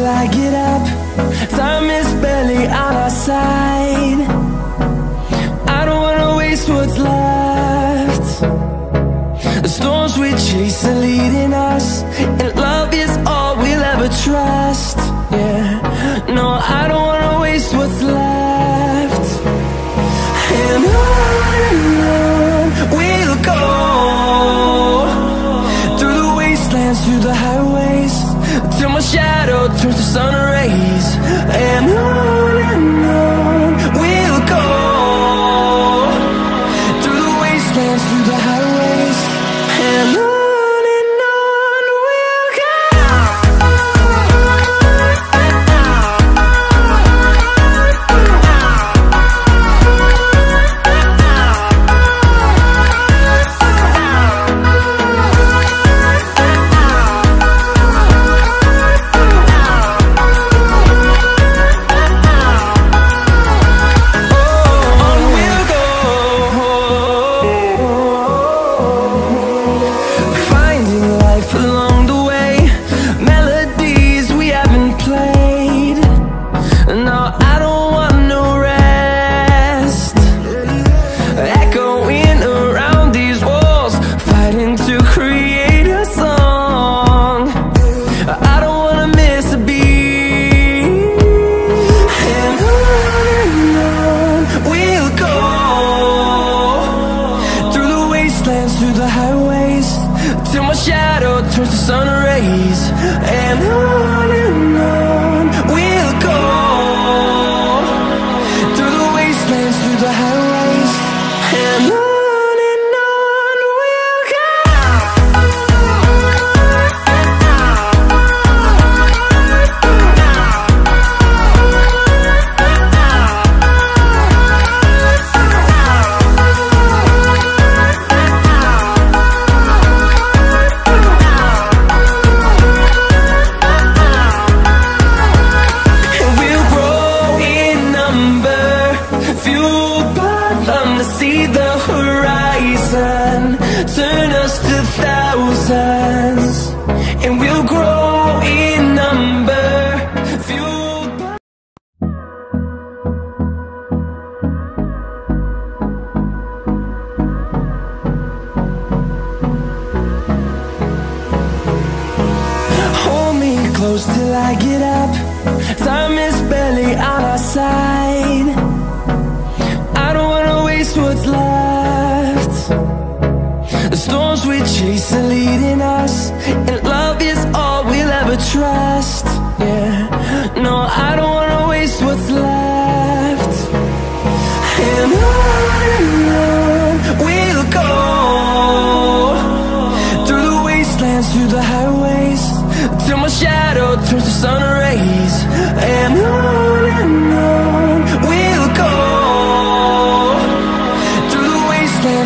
I get up. Time is barely on our side. I don't wanna waste what's left. The storms we chase are leading us, and love is all we'll ever trust. Yeah, no, I don't wanna waste what's left. And on we'll go, through the wastelands, through the highways, till my shadow turns to sun rays. And on we'll go, through the wastelands, through the highways, and on we'll go.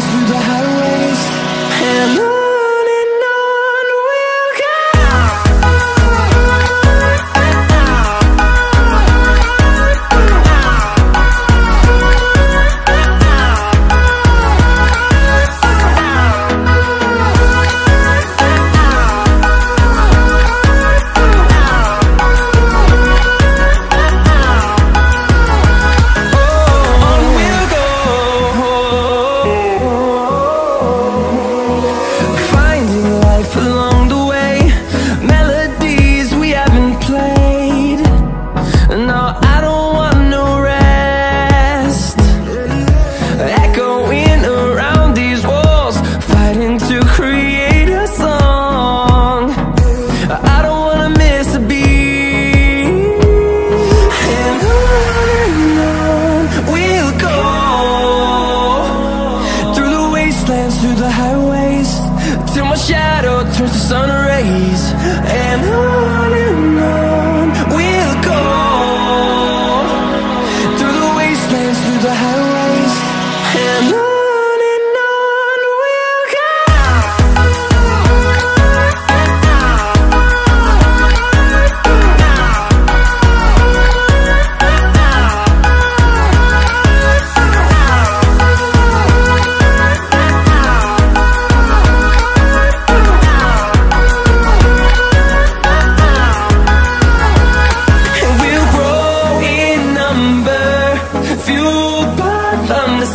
Through the highways, and on we'll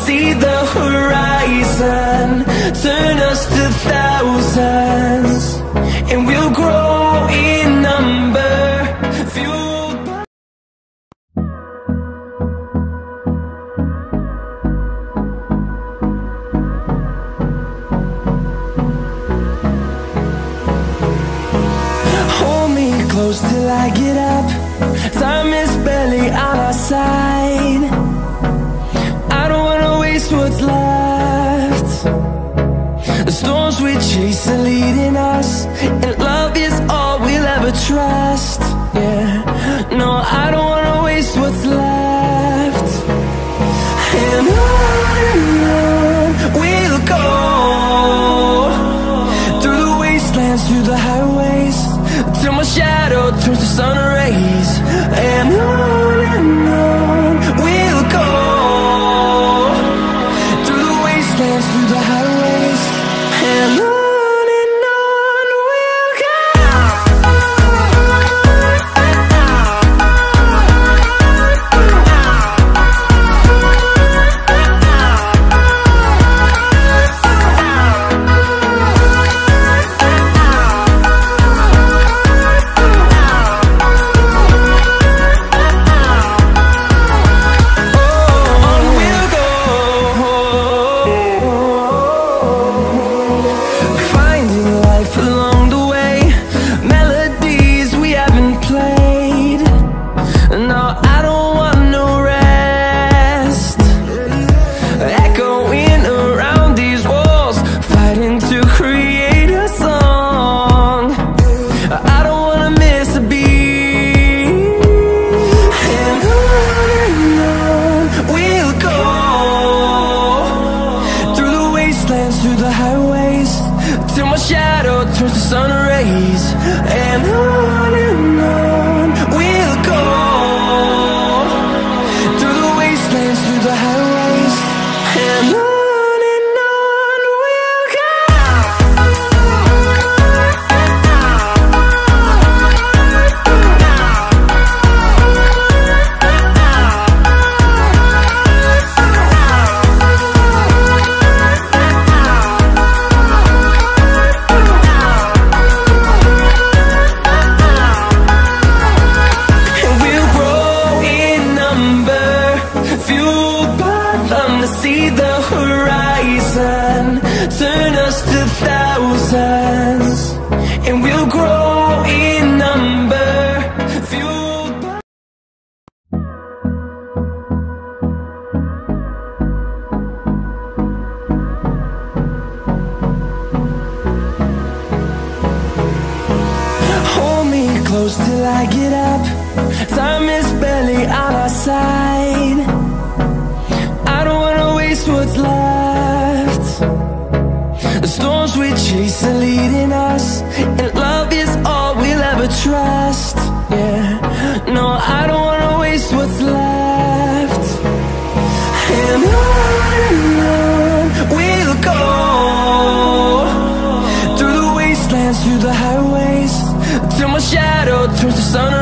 see the horizon, turn us to thousands, and we'll grow in number, fueled by... Hold me close till I get up, time is barely on our side. I don't wanna waste what's left. The storms we chase are leading us, and love is all we'll ever trust. Yeah, no, I don't wanna waste what's left. And on we'll go, through the wastelands, through the highways, till my shadow turns to sun rays. And on we'll go, through the wastelands, through the highways, and on we'll go. Till I get up, time is barely on our side. I don't wanna waste what's left. The storms we chase are leading us, and love is all we'll ever trust. Yeah, no, I don't wanna waste what's left. And on we'll go, through the wastelands, through the highways, till my shadow turns to sun